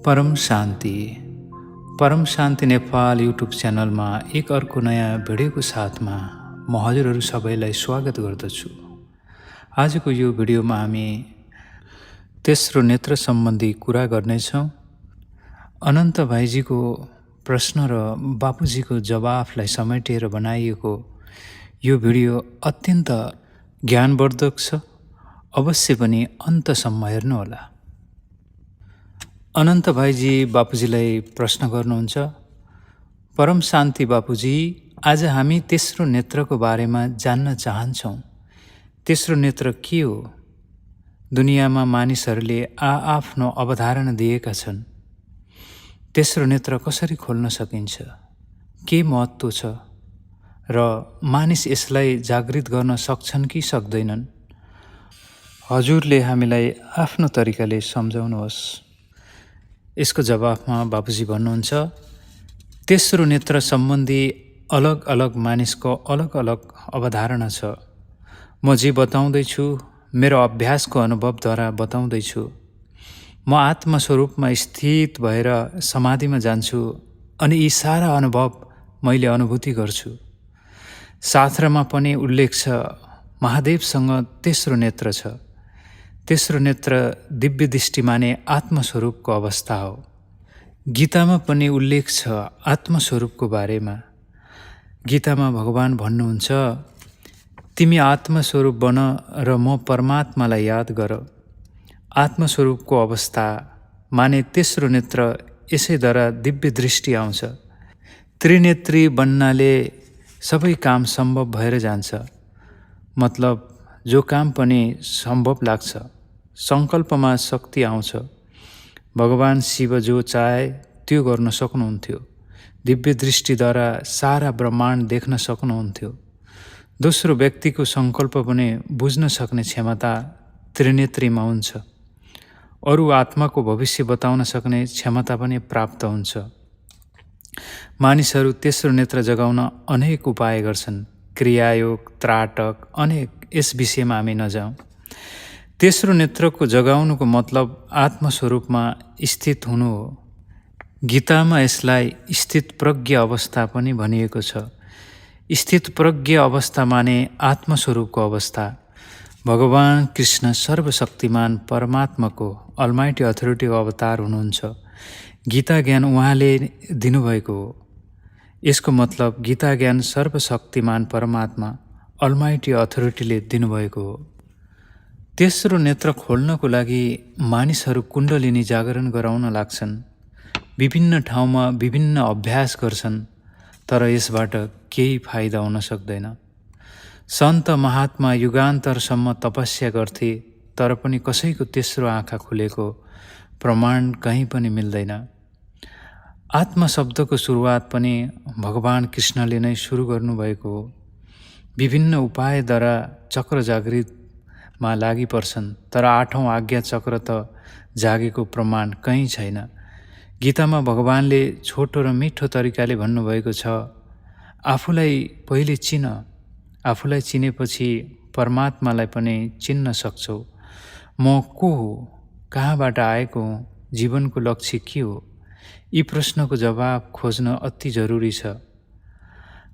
परम शान्ति परम शान्ति नेपाल युट्युब च्यानलमा एक अर्को नयाँ भिडियोको साथमा म हजुरहरू सबैलाई स्वागत गर्दछु। आजको यो भिडियोमा हामी तेस्रो नेत्र सम्बन्धी कुरा गर्नेछौँ। अनन्त भाइजीको प्रश्न र बापुजीको जवाफलाई समेटेर बनाइएको यो भिडियो अत्यन्त ज्ञानवर्धक छ। अवश्य पनि अन्तसम्म हेर्नुहोला। अनन्त भाइजी बापुजीलाई प्रश्न गर्नुहुन्छ, परम शान्ति बापुजी, आज हामी तेस्रो नेत्रको बारेमा जान्न चाहन्छौँ। तेस्रो नेत्र के हो? दुनियाँमा मानिसहरूले आफ्नो अवधारणा दिएका छन्। तेस्रो नेत्र कसरी खोल्न सकिन्छ? के महत्त्व छ? र मानिस यसलाई जागृत गर्न सक्छन् कि सक्दैनन्? हजुरले हामीलाई आफ्नो तरिकाले सम्झाउनुहोस्। यसको जवाफमा बापुजी भन्नुहुन्छ, तेस्रो नेत्र सम्बन्धी अलग अलग मानिसको अलग अलग अवधारणा छ। म जे बताउँदैछु मेरो अभ्यासको अनुभवद्वारा बताउँदैछु। म आत्मस्वरूपमा स्थित भएर समाधिमा जान्छु अनि यी सारा अनुभव मैले अनुभूति गर्छु। शास्त्रमा पनि उल्लेख छ, महादेवसँग तेस्रो नेत्र छ। तेस्रो नेत्र दिव्य दृष्टि माने आत्मस्वरूपको अवस्था हो। गीतामा पनि उल्लेख छ आत्मस्वरूपको बारेमा। गीतामा भगवान भन्नुहुन्छ, तिमी आत्मस्वरूप बन र म परमात्मालाई याद गर। आत्मस्वरूपको अवस्था माने तेस्रो नेत्र, यसैद्वारा दिव्य दृष्टि आउँछ। त्रिनेत्री बन्नाले सबै काम सम्भव भएर जान्छ। मतलब जो काम पनि सम्भव लाग्छ। सङ्कल्पमा शक्ति आउँछ। भगवान शिव जो चाहे त्यो गर्न सक्नुहुन्थ्यो। दिव्य दृष्टिद्वारा सारा ब्रह्माण्ड देख्न सक्नुहुन्थ्यो। दोस्रो व्यक्तिको सङ्कल्प पनि बुझ्न सक्ने क्षमता त्रिनेत्रीमा हुन्छ। अरू आत्माको भविष्य बताउन सक्ने क्षमता पनि प्राप्त हुन्छ। मानिसहरू तेस्रो नेत्र जगाउन अनेक उपाय गर्छन्। क्रियायोग, त्राटक, अनेक। यस विषयमा हामी नजाउँ। तेस्रो नेत्रको जगाउनुको मतलब आत्मस्वरूपमा स्थित हुनु हो। गीतामा यसलाई स्थित प्रज्ञ अवस्था पनि भनिएको छ। स्थित प्रज्ञ अवस्था माने आत्मस्वरूपको अवस्था। भगवान कृष्ण सर्वशक्तिमान परमात्माको अलमाइटी अथोरिटीको अवतार हुनुहुन्छ। गीता ज्ञान उहाँले दिनुभएको हो। यसको मतलब गीता ज्ञान सर्वशक्तिमान परमात्मा अलमाइटी अथोरिटीले दिनुभएको हो। तेस्रो नेत्र खोल्नको लागि मानिसहरू कुण्डलिनी जागरण गराउन लाग्छन्। विभिन्न ठाउँमा विभिन्न अभ्यास गर्छन्, तर यसबाट केही फाइदा हुन सक्दैन। सन्त महात्मा युगान्तरसम्म तपस्या गर्थे, तर पनि कसैको तेस्रो आँखा खुलेको प्रमाण कहीँ पनि मिल्दैन। आत्मा शब्दको सुरुवात पनि भगवान कृष्णले नै सुरु गर्नुभएको हो। विभिन्न उपायद्वारा चक्र जागृतमा लागि पर्छन्, तर आठौँ आज्ञा चक्र त जागेको प्रमाण कहीँ छैन। गीतामा भगवानले छोटो र मिठो तरिकाले भन्नुभएको छ, आफूलाई पहिले चिन। आफूलाई चिनेपछि परमात्मालाई पनि चिन्न सक्छौ। म को हो? कहाँबाट आएको हुँ? जीवनको लक्ष्य के हो? यी प्रश्नको जवाब खोज्न अति जरुरी छ।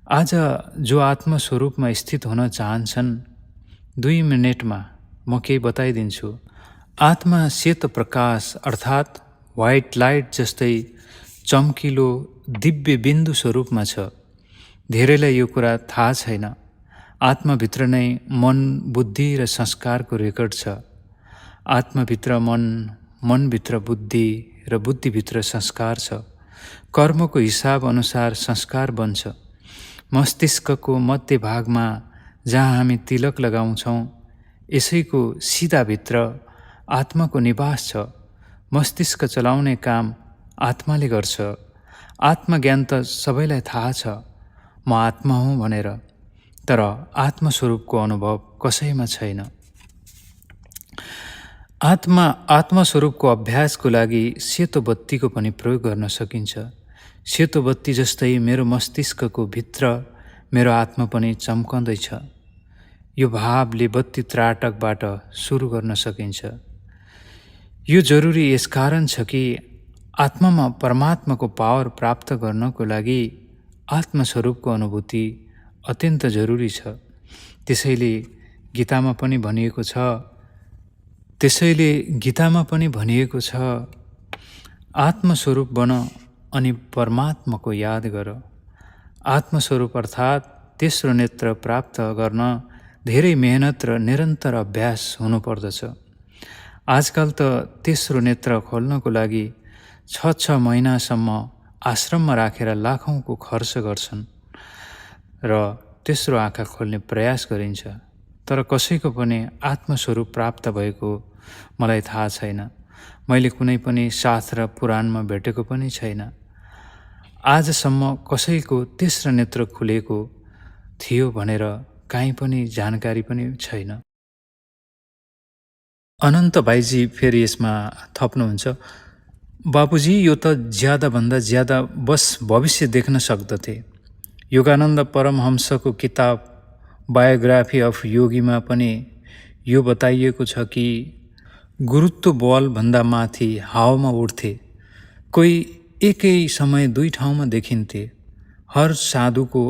आज जो आत्मस्वरूपमा स्थित हुन चाहन्छन्, 2 मिनेटमा म केही बताइदिन्छु। आत्मा सेतो प्रकाश अर्थात् व्हाइट लाइट जस्तै चम्किलो दिव्य बिन्दु स्वरूपमा छ। धेरैलाई यो कुरा थाहा छैन। आत्माभित्र नै मन, बुद्धि र संस्कारको रेकर्ड छ। आत्माभित्र मन, मनभित्र बुद्धि र बुद्धिभित्र संस्कार छ। कर्मको हिसाब अनुसार संस्कार बन्छ। मस्तिष्कको मध्य भागमा जहाँ हामी तिलक लगाउँछौँ, यसैको सिधाभित्र आत्माको निवास छ। मस्तिष्क चलाउने काम आत्माले गर्छ। आत्मज्ञान त सबैलाई थाहा छ, म आत्मा हुँ भनेर, तर आत्मस्वरूपको अनुभव कसैमा छैन। आत्मस्वरूपको अभ्यासको लागि सेतो बत्तीको पनि प्रयोग गर्न सकिन्छ। सेतो बत्ती जस्तै मेरो मस्तिष्कको भित्र मेरो आत्मा पनि चम्कँदैछ। यो भावले बत्ती त्राटकबाट सुरु गर्न सकिन्छ। यो जरुरी यसकारण छ कि आत्मामा परमात्माको पावर प्राप्त गर्नको लागि आत्मस्वरूपको अनुभूति अत्यन्त जरुरी छ। त्यसैले गीतामा पनि भनिएको छ, आत्मस्वरूप बन अनि परमात्माको याद गर। आत्मस्वरूप अर्थात् तेस्रो नेत्र प्राप्त गर्न धेरै मेहनत र निरन्तर अभ्यास हुनुपर्दछ। आजकल त तेस्रो नेत्र खोल्नको लागि 6 महिनासम्म आश्रममा राखेर लाखौँको खर्च गर्छन् र तेस्रो आँखा खोल्ने प्रयास गरिन्छ। तर कसैको पनि आत्मस्वरूप प्राप्त भएको मलाई थाहा छैन। मैले कुनै पनि शास्त्र पुराणमा भेटेको पनि छैन। आजसम्म कसैको तेस्रो नेत्र खुलेको थियो भनेर काहीँ पनि जानकारी पनि छैन। अनन्त भाइजी फेरि यसमा थप्नुहुन्छ, बाबुजी यो त ज्यादाभन्दा ज्यादा बस भविष्य देख्न सक्दथे। योगानन्द परमहंसको किताब बायोग्राफी अफ योगीमा पनि यो बताइएको छ कि गुरुत्व बलभन्दा माथि हावामा उड्थे। कोही एकै समय 2 ठाउँमा देखिन्थे। हर साधुको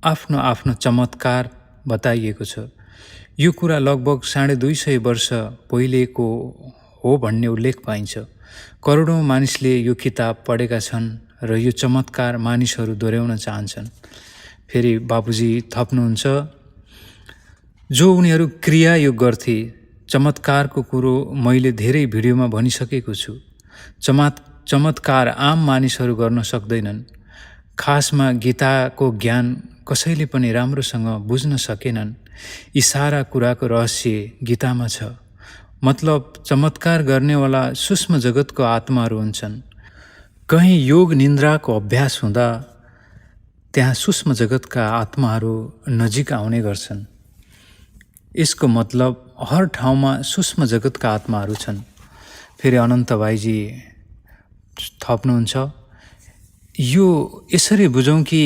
आफ्नो आफ्नो चमत्कार बताइएको छ। यो कुरा लगभग 250 वर्ष पहिलेको हो भन्ने उल्लेख पाइन्छ। करोडौँ मानिसले यो किताब पढेका छन् र यो चमत्कार मानिसहरू दोहोऱ्याउन चाहन्छन्। फेरि बाबुजी थप्नुहुन्छ, जो उनीहरू क्रियायोग गर्थे, चमत्कारको कुरो मैले धेरै भिडियोमा भनिसकेको छु। चमत्कार आम मानिसहरू गर्न सक्दैनन्। खासमा गीताको ज्ञान कसैले पनि राम्रोसँग बुझ्न सकेनन्। यी सारा कुराको रहस्य गीतामा छ। मतलब चमत्कार गर्नेवाला सूक्ष्म जगतको आत्माहरू हुन्छन्। कहीँ योग निन्द्राको अभ्यास हुँदा त्यहाँ सूक्ष्म जगतका आत्माहरू नजिक आउने गर्छन्। यसको मतलब हर ठाउँमा सूक्ष्म जगतका आत्माहरू छन्। फेरि अनन्त भाइजी थप्नुहुन्छ, यो यसरी बुझौँ कि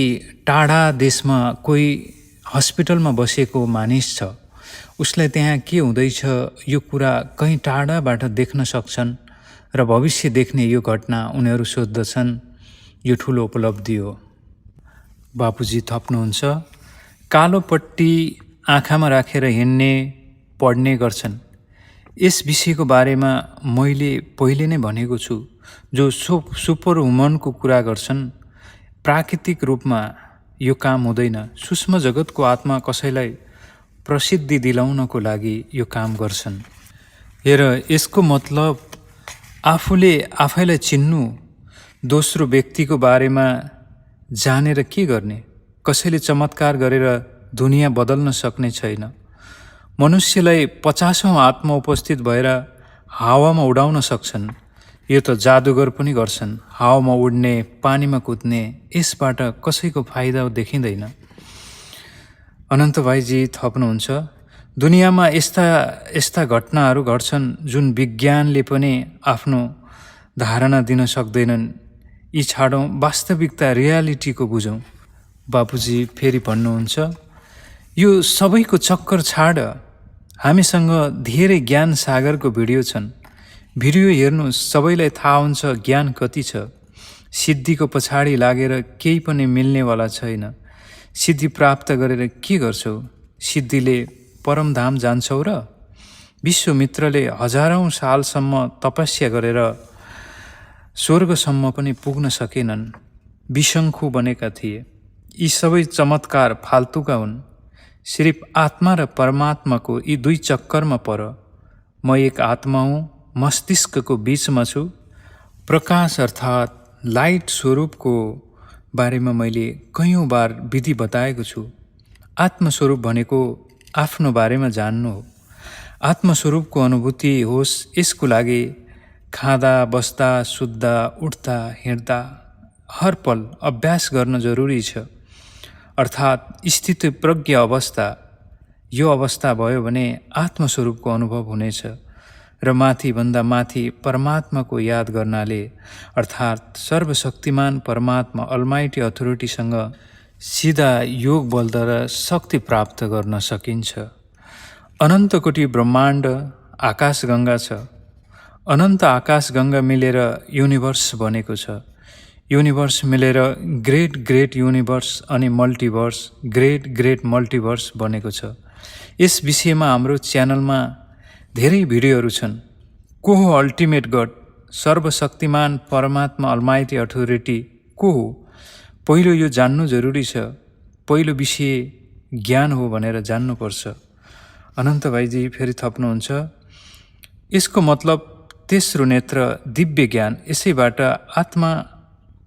टाढा देशमा कोही हस्पिटलमा बसेको मानिस छ। उसलाई त्यहाँ के हुँदैछ यो कुरा कहीँ टाढाबाट देख्न सक्छन् र भविष्य देख्ने यो घटना उनीहरू सोध्दछन्। यो ठुलो उपलब्धि हो। बापुजी थप्नुहुन्छ, कालो पट्टी आँखामा राखेर हिँड्ने पढ्ने गर्छन्। यस विषयको बारेमा मैले पहिले नै भनेको छु। जो सुपर वुमनको कुरा गर्छन्, प्राकृतिक रूपमा यो काम हुँदैन। सूक्ष्म जगतको आत्मा कसैलाई प्रसिद्धि दिलाउनको लागि यो काम गर्छन्। हेर, यसको मतलब आफूले आफैलाई चिन्नु, दोस्रो व्यक्तिको बारेमा जानेर के गर्ने? कसैले चमत्कार गरेर दुनियाँ बदल्न सक्ने छैन। मनुष्यलाई 50औं आत्मा उपस्थित भएर हावामा उडाउन सक्छन्। यो त जादुगर पनि गर्छन्। हावामा उड्ने, पानीमा कुद्ने, यसबाट कसैको फाइदा देखिँदैन। अनन्त भाइजी थप्नुहुन्छ, दुनियाँमा यस्ता घटनाहरू घट्छन् जुन विज्ञानले पनि आफ्नो धारणा दिन सक्दैनन्। यी छाडौँ, वास्तविकता रियालिटीको बुझौँ। बापुजी फेरि भन्नुहुन्छ, यो सबैको चक्कर छाड। हामीसँग धेरै ज्ञान सागरको भिडियो छन्। भिडियो हेर्नु, सबैलाई थाहा हुन्छ ज्ञान कति छ। सिद्धिको पछाडि लागेर केही पनि मिल्नेवाला छैन। सिद्धि प्राप्त गरेर के गर्छौ? सिद्धिले परमधाम जान्छौ र? विश्वमित्रले 1000औं सालसम्म तपस्या गरेर स्वर्गसम्म पनि पुग्न सकेनन्। विशङ्खु बनेका थिए। यी सबै चमत्कार फाल्तुका हुन्। सिर्फ आत्मा र परमात्माको यी 2 चक्करमा पर। म एक आत्मा हुँ, मस्तिष्कको बीचमा छु। प्रकाश अर्थात् लाइट स्वरूपको बारेमा मैले कयौं बार विधि बताएको छु। आत्मस्वरूप भनेको आफ्नो बारेमा जान्नु हो। आत्मस्वरूपको अनुभूति होस्, यसको लागि खाँदा, बस्दा, सुत्दा, उठ्दा, हिँड्दा हर पल अभ्यास गर्न जरुरी छ। अर्थात् स्थित प्रज्ञ अवस्था। यो अवस्था भयो भने आत्मस्वरूपको अनुभव हुनेछ र माथिभन्दा माथि परमात्माको याद गर्नाले, अर्थात् सर्वशक्तिमान परमात्मा अलमाइटी अथोरिटीसँग सिधा योग बलद्वारा शक्ति प्राप्त गर्न सकिन्छ। अनन्तकोटी ब्रह्माण्ड आकाशगङ्गा छ। अनन्त आकाशगङ्गा मिलेर युनिभर्स बनेको छ। युनिभर्स मिलेर ग्रेट ग्रेट युनिभर्स अनि मल्टिभर्स, ग्रेट ग्रेट मल्टिभर्स बनेको छ। यस विषयमा हाम्रो च्यानलमा धेरै भिडियोहरू छन्। को हो अल्टिमेट गड, सर्वशक्तिमान परमात्मा अलमाइटी अथोरिटी को हो? पहिलो यो जान्नु जरुरी छ। पहिलो विषय ज्ञान हो भनेर जान्नुपर्छ। अनन्त भाइजी फेरि थप्नुहुन्छ, यसको मतलब तेस्रो नेत्र दिव्य ज्ञान, यसैबाट आत्मा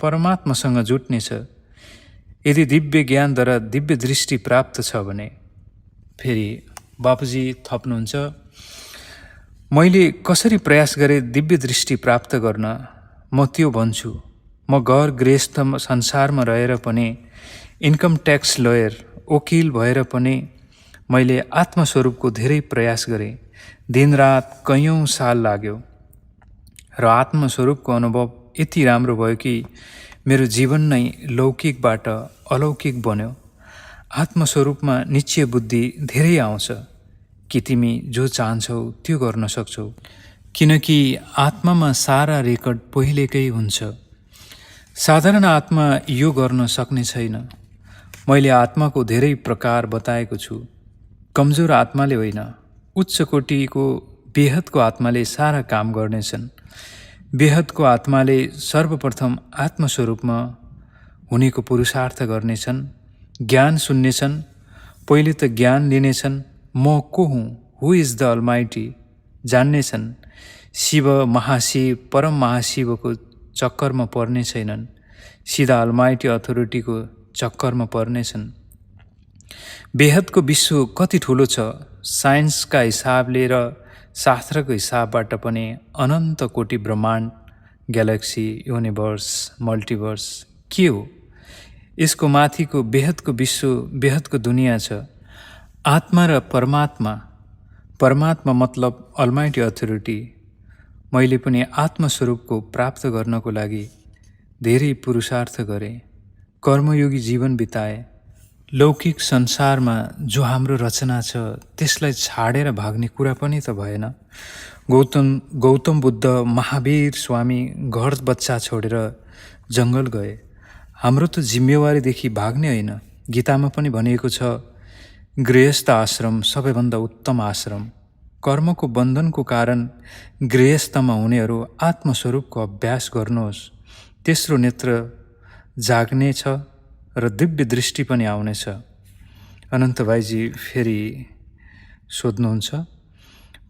परमात्मासँग जुट्नेछ। यदि दिव्य ज्ञानद्वारा दिव्य दृष्टि प्राप्त छ भने। फेरि बापुजी थप्नुहुन्छ, मैले कसरी प्रयास गरेँ दिव्य दृष्टि प्राप्त गर्न, म त्यो भन्छु। म घर गृहस्थ संसारमा रहेर पनि, इन्कम ट्याक्स लयर वकिल भएर पनि मैले आत्मस्वरूपको धेरै प्रयास गरेँ। दिनरात कैयौँ साल लाग्यो र आत्मस्वरूपको अनुभव यति राम्रो भयो कि मेरो जीवन नै लौकिकबाट अलौकिक बन्यो। आत्मस्वरूपमा निश्चय बुद्धि धेरै आउँछ कि तिमी जो चाहन्छौ त्यो गर्न सक्छौ, किनकि आत्मामा सारा रेकर्ड पहिलेकै हुन्छ। साधारण आत्मा यो गर्न सक्ने छैन। मैले आत्माको धेरै प्रकार बताएको छु। कमजोर आत्माले होइन, उच्च कोटिको बेहदको आत्माले सारा काम गर्नेछन्। बेहदको आत्माले सर्वप्रथम आत्मस्वरूपमा हुनेको पुरुषार्थ गर्नेछन्, ज्ञान सुन्नेछन्। पहिले त ज्ञान लिनेछन्, म को हुँ, हु इज द अलमाइटी, जान्नेछन्। शिव, महाशिव, परम महाशिवको चक्करमा पर्ने छैनन्, सिधा अलमाइटी अथोरिटीको चक्करमा पर्नेछन्। बेहदको विश्व कति ठुलो छ, साइन्सका हिसाबले र शास्त्रको हिसाबबाट पनि अनन्त कोटि ब्रह्माण्ड, ग्यालेक्सी, युनिभर्स, मल्टिभर्स के हो? यसको माथिको बेहदको विश्व, बेहदको दुनियाँ छ। आत्मा र परमात्मा, परमात्मा मतलब अलमाइटी अथोरिटी। मैले पनि आत्मस्वरूपको प्राप्त गर्नको लागि धेरै पुरुषार्थ गरेँ, कर्मयोगी जीवन बिताए। लौकिक संसारमा जो हाम्रो रचना छ त्यसलाई छाडेर भाग्ने कुरा पनि त भएन। गौतम बुद्ध, महावीर स्वामी घर बच्चा छोडेर जङ्गल गए। हाम्रो त जिम्मेवारीदेखि भाग्ने होइन। गीतामा पनि भनिएको छ, गृहस्थ आश्रम सबैभन्दा उत्तम आश्रम। कर्मको बन्धनको कारण गृहस्थमा हुनेहरू आत्मस्वरूपको अभ्यास गर्नुहोस्। तेस्रो नेत्र जाग्नेछ र दिव्य दृष्टि पनि आउनेछ। अनन्त भाइजी फेरि सोध्नुहुन्छ,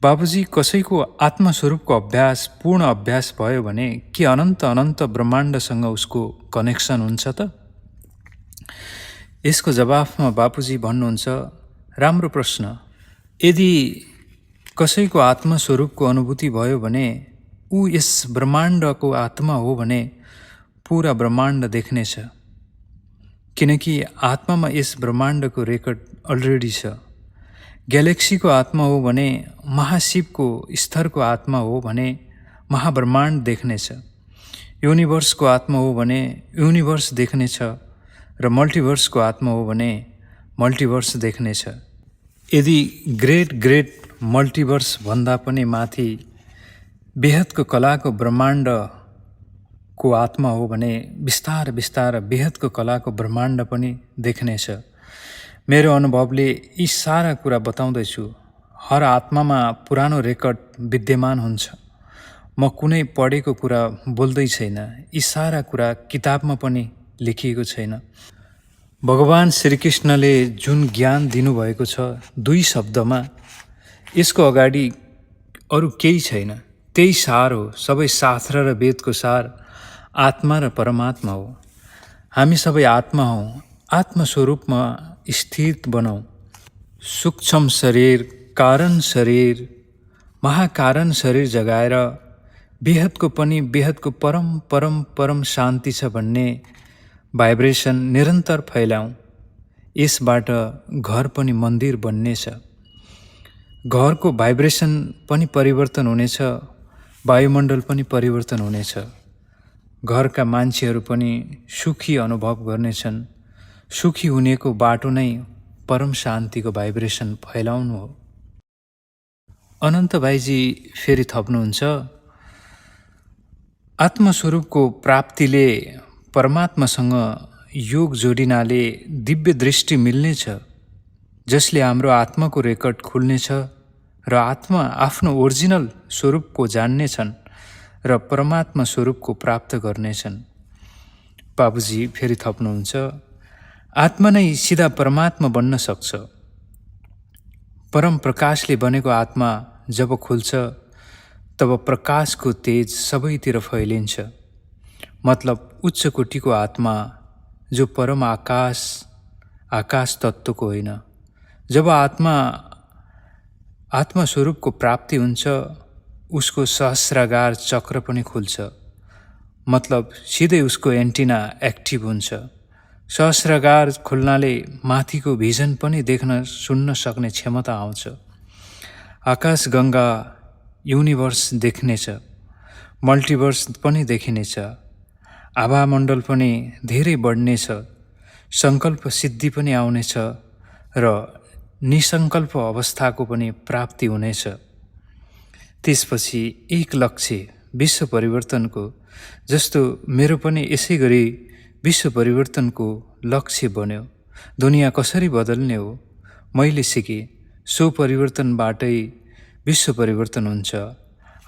बाबुजी कसैको आत्मस्वरूपको अभ्यास पूर्ण अभ्यास भयो भने के अनन्त ब्रह्माण्डसँग उसको कनेक्सन हुन्छ त? यसको जवाफमा बापुजी भन्नुहुन्छ, राम्रो प्रश्न। यदि कसैको आत्मस्वरूपको अनुभूति भयो भने ऊ यस ब्रह्माण्डको आत्मा हो भने पुरा ब्रह्माण्ड देख्नेछ, किनकि आत्मामा यस ब्रह्माण्डको रेकर्ड अलरेडी छ। ग्यालेक्सीको आत्मा हो भने, महाशिवको स्तरको आत्मा हो भने महाब्रह्माण्ड देख्नेछ। युनिभर्सको आत्मा हो भने युनिभर्स देख्नेछ र मल्टिभर्सको आत्मा हो भने मल्टिभर्स देख्नेछ। यदि ग्रेट ग्रेट मल्टिभर्स भन्दा पनि माथि बेहदको कलाको ब्रह्माण्डको आत्मा हो भने बिस्तार बिस्तार बेहदको कलाको ब्रह्माण्ड पनि देख्नेछ। मेरो अनुभवले यी सारा कुरा बताउँदैछु। हर आत्मामा पुरानो रेकर्ड विद्यमान हुन्छ। म कुनै पढेको कुरा बोल्दै छैन। यी सारा कुरा किताबमा पनि लेखिएको छैन। भगवान श्रीकृष्णले जुन ज्ञान दिनुभएको छ 2 शब्दमा, यसको अगाडि अरू केही छैन। त्यही सार हो। सबै शास्त्र र वेदको सार आत्मा र परमात्मा हो। हामी सबै आत्मा हौँ। आत्मस्वरूपमा स्थित बनौँ। सूक्ष्म शरीर, कारण शरीर, महाकारण शरीर जगाएर बेहदको पनि बेहदको परम परम परम शान्ति छ भन्ने भाइब्रेसन निरन्तर फैलाउँ। यसबाट घर पनि मन्दिर बन्नेछ। घरको भाइब्रेसन पनि परिवर्तन हुनेछ, वायुमण्डल पनि परिवर्तन हुनेछ। घरका मान्छेहरू पनि सुखी अनुभव गर्नेछन्। सुखी हुनेको बाटो नै परम शान्तिको भाइब्रेसन फैलाउनु हो। अनन्त भाइजी फेरि थप्नुहुन्छ, आत्मस्वरूपको प्राप्तिले परमात्मासँग योग जोडिनाले दिव्य दृष्टि मिल्नेछ, जसले हाम्रो आत्माको रेकर्ड खुल्नेछ र आत्मा आफ्नो ओरिजिनल स्वरूपको जान्नेछन् र परमात्मा स्वरूपको प्राप्त गर्नेछन्। बाबुजी फेरि थप्नुहुन्छ, आत्मा नै सिधा परमात्मा बन्न सक्छ। परम प्रकाशले बनेको आत्मा जब खुल्छ तब प्रकाशको तेज सबैतिर फैलिन्छ। मतलब उच्च कोटिको आत्मा जो परम आकाश तत्त्वको होइन। जब आत्मा स्वरूपको प्राप्ति हुन्छ, उसको सहस्रागार चक्र पनि खुल्छ। मतलब सिधै उसको एन्टिना एक्टिभ हुन्छ। सहस्रागार खुल्नाले माथिको भिजन पनि देख्न सुन्न सक्ने क्षमता आउँछ। आकाश गङ्गा युनिभर्स देख्नेछ, मल्टिभर्स पनि देखिनेछ, आभामण्डल पनि धेरै बढ्नेछ, सङ्कल्प सिद्धि पनि आउनेछ र निसङ्कल्प अवस्थाको पनि प्राप्ति हुनेछ। त्यसपछि एक लक्ष्य विश्व परिवर्तनको, जस्तो मेरो पनि यसै गरी विश्व परिवर्तनको लक्ष्य बन्यो। दुनियाँ कसरी बदल्ने हो मैले सिकेँ। सो परिवर्तनबाटै विश्व परिवर्तन हुन्छ।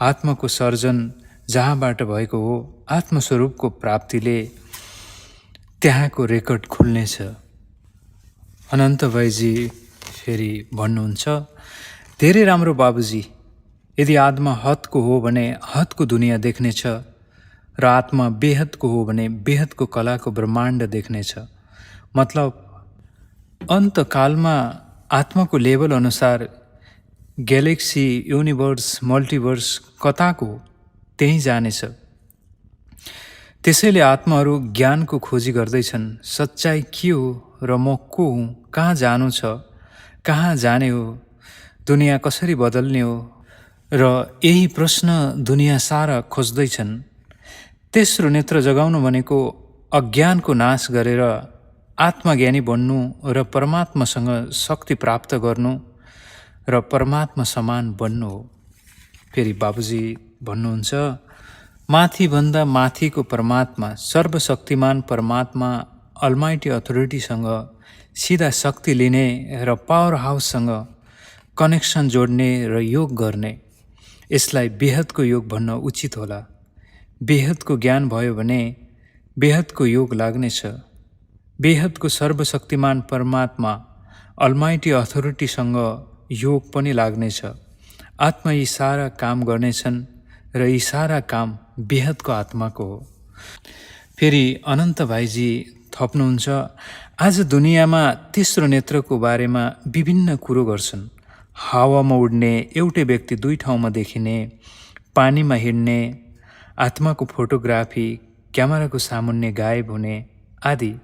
आत्माको सर्जन जहाँबाट भएको हो, आत्मस्वरूपको प्राप्तिले त्यहाँको रेकर्ड खुल्नेछ। अनन्त भाइजी फेरि भन्नुहुन्छ, धेरै राम्रो बाबुजी। यदि आत्मा हदको हो भने हदको दुनियाँ देख्नेछ र आत्मा बेहदको हो भने बेहदको कलाको ब्रह्माण्ड देख्नेछ। मतलब अन्तकालमा आत्माको लेभल अनुसार ग्यालेक्सी, युनिभर्स, मल्टिभर्स कताको त्यहीँ जानेछ। त्यसैले आत्माहरू ज्ञानको खोजी गर्दैछन्। सच्चाइ के हो र म को हुँ, कहाँ जानु छ, कहाँ जाने हो, दुनियाँ कसरी बदल्ने हो र यही प्रश्न दुनियाँ सारा खोज्दैछन्। तेस्रो नेत्र जगाउनु भनेको अज्ञानको नाश गरेर आत्मज्ञानी बन्नु र परमात्मासँग शक्ति प्राप्त गर्नु र परमात्मा समान बन्नु हो। फेरि बाबुजी भन्नुहुन्छ, माथिभन्दा माथिको परमात्मा, सर्वशक्तिमान परमात्मा, अलमाइटी अथोरिटीसँग सिधा शक्ति लिने र पावर हाउससँग कनेक्सन जोड्ने र योग गर्ने, यसलाई बेहदको योग भन्न उचित होला। बेहदको ज्ञान भयो भने बेहदको योग लाग्नेछ। बेहदको सर्वशक्तिमान परमात्मा, अलमाइटी अथोरिटीसँग योग पनि लाग्नेछ। आत्मा यी सारा काम गर्नेछन् र यी सारा काम बेहदको आत्माको हो। फेरि अनन्त भाइजी थप्नुहुन्छ, आज दुनियाँमा तेस्रो नेत्रको बारेमा विभिन्न कुरो गर्छन्। हावामा उड्ने, एउटै व्यक्ति दुई ठाउँमा देखिने, पानीमा हिँड्ने, आत्माको फोटोग्राफी, क्यामेराको सामुन्ने गायब हुने आदि।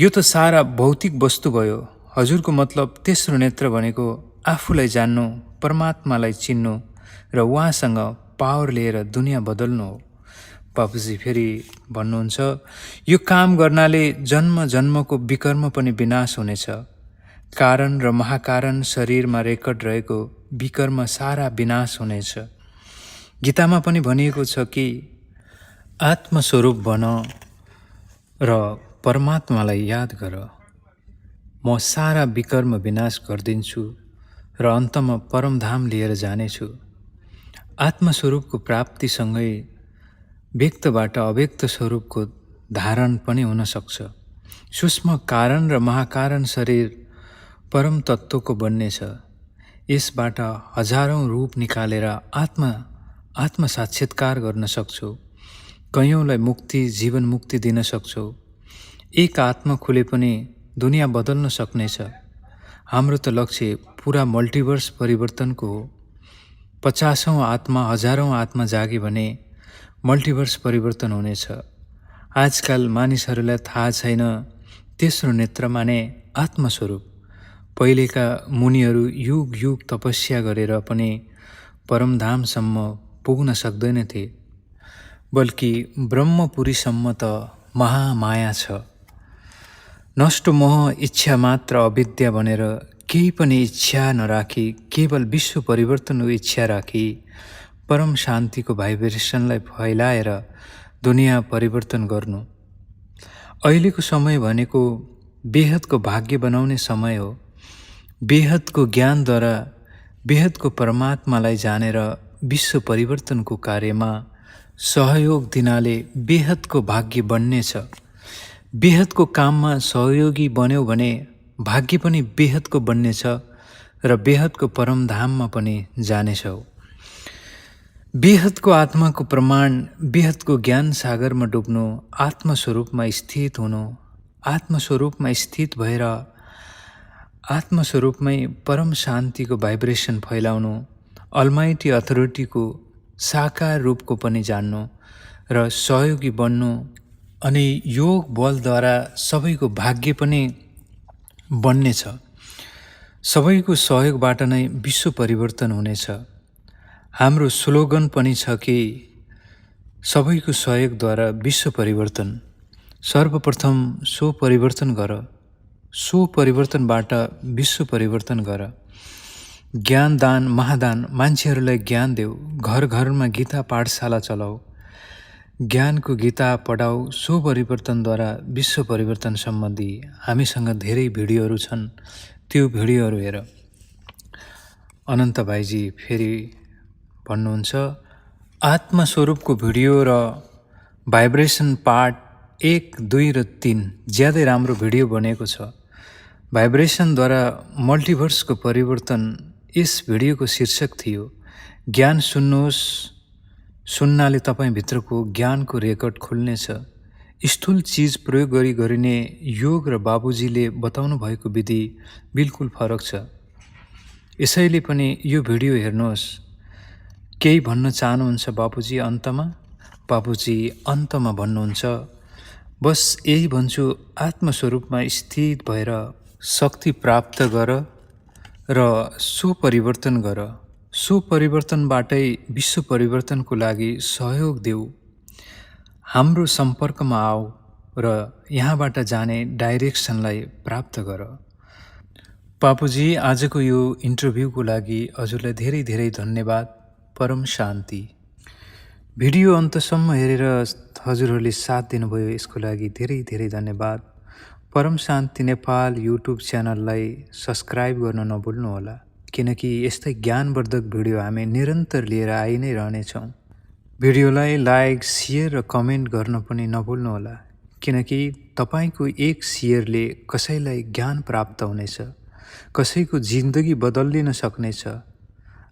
यो त सारा भौतिक वस्तु भयो। हजुरको मतलब तेस्रो नेत्र भनेको आफूलाई जान्नु, परमात्मालाई चिन्नु र उहाँसँग पावर लिएर दुनियाँ बदल्नु हो। बाबुजी फेरि भन्नुहुन्छ, यो काम गर्नाले जन्म जन्मको विकर्म पनि विनाश हुनेछ। कारण र महाकारण शरीरमा रेकर्ड रहेको विकर्म सारा विनाश हुनेछ। गीतामा पनि भनिएको छ कि आत्मस्वरूप बन र परमात्मालाई याद गर। म सारा विकर्म विनाश गरिदिन्छु र अन्तमा परमधाम लिएर जानेछु। आत्मस्वरूपको प्राप्तिसँगै व्यक्तबाट अव्यक्त स्वरूपको धारण पनि हुन सक्छ। सूक्ष्म कारण र महाकारण शरीर परम तत्त्वको बन्नेछ। यसबाट हजारौं रूप निकालेर आत्म साक्षात्कार गर्न सक्छौ। कयौंलाई मुक्ति, जीवन मुक्ति दिन सक्छौ। एक आत्मा खुले पनि दुनियाँ बदल्न सक्नेछ। हाम्रो त लक्ष्य पुरा मल्टिभर्स परिवर्तनको हो। 50औं आत्मा, हजारौं आत्मा जागे भने मल्टिभर्स परिवर्तन हुनेछ। आजकल मानिसहरूलाई थाहा छैन तेस्रो नेत्र माने आत्मस्वरूप। पहिलेका मुनिहरू युग युग तपस्या गरेर पनि परमधामसम्म पुग्न सक्दैनथे। बल्कि ब्रह्मपुरीसम्म त महामाया छ। नष्ट मोह इच्छा मात्र अविद्या भनेर केही पनि इच्छा नराखी केवल विश्व परिवर्तनको इच्छा राखी परम शान्तिको भाइब्रेसनलाई फैलाएर दुनियाँ परिवर्तन गर्नु। अहिलेको समय भनेको बेहदको भाग्य बनाउने समय हो। बेहदको ज्ञानद्वारा बेहदको परमात्मालाई जानेर विश्व परिवर्तनको कार्यमा सहयोग दिनाले बेहदको भाग्य बन्नेछ। बेहदको काममा सहयोगी बन्यौ भने भाग्य पनि बेहदको बन्नेछ र बेहदको परमधाममा पनि जानेछौ। बेहदको आत्माको प्रमाण बेहदको ज्ञान सागरमा डुब्नु, आत्मस्वरूपमा स्थित हुनु, आत्मस्वरूपमा स्थित भएर आत्मस्वरूपमै परम शान्तिको भाइब्रेसन फैलाउनु, अलमाइटी अथोरिटीको साकार रूपको पनि जान्नु र सहयोगी बन्नु अनि योग बलद्वारा सबैको भाग्य पनि बन्नेछ। सबैको सहयोगबाट नै विश्व परिवर्तन हुनेछ। हाम्रो स्लोगन पनि छ कि सबैको सहयोगद्वारा विश्व परिवर्तन। सर्वप्रथम सो परिवर्तन गर, सो परिवर्तनबाट विश्व परिवर्तन गर। ज्ञान दान महादान, मान्छेहरूलाई ज्ञान देऊ। घर घरमा गीता पाठशाला चलाऊ, ज्ञानको गीता पढाऊ। सो परिवर्तनद्वारा विश्व परिवर्तन सम्बन्धी हामीसँग धेरै भिडियोहरू छन्, त्यो भिडियोहरू हेर। अनन्त भाइजी फेरि भन्नुहुन्छ, आत्मस्वरूपको भिडियो र भाइब्रेसन पार्ट 1, 2 र 3 ज्यादै राम्रो भिडियो बनेको छ। भाइब्रेसनद्वारा मल्टिभर्सको परिवर्तन यस भिडियोको शीर्षक थियो। ज्ञान सुन्नुहोस्, सुन्नाले तपाईँभित्रको ज्ञानको रेकर्ड खुल्नेछ। स्थूल चिज प्रयोग गरी गरिने योग र बाबुजीले बताउनु भएको विधि बिल्कुल फरक छ। यसैले पनि यो भिडियो हेर्नुहोस्। केही भन्न चाहनुहुन्छ बाबुजी अन्तमा? बाबुजी अन्तमा भन्नुहुन्छ, बस यही भन्छु, आत्मस्वरूपमा स्थित भएर शक्ति प्राप्त गर र सुपरिवर्तन गर। सुपरिवर्तनबाटै विश्व परिवर्तनको लागि सहयोग देऊ। हाम्रो सम्पर्कमा आऊ र यहाँबाट जाने डाइरेक्सनलाई प्राप्त गर। बाबुजी, आजको यो इन्टरभ्यूको लागि हजुरलाई धेरै धेरै धन्यवाद। परम शान्ति। भिडियो अन्तसम्म हेरेर हजुरहरूले साथ दिनुभयो, यसको लागि धेरै धेरै धन्यवाद। परम शान्ति नेपाल युट्युब च्यानललाई सब्सक्राइब गर्न नभुल्नुहोला, किनकि यस्तै ज्ञानवर्धक भिडियो हामी निरन्तर लिएर आइ नै रहनेछौँ। भिडियोलाई लाइक, सेयर र कमेन्ट गर्न पनि नभुल्नुहोला, किनकि तपाईँको एक सेयरले कसैलाई ज्ञान प्राप्त हुनेछ, कसैको जिन्दगी बदलिन सक्नेछ।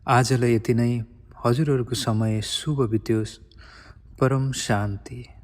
आजलाई यति नै। हजुरहरूको समय शुभ बित्योस्। परम शान्ति।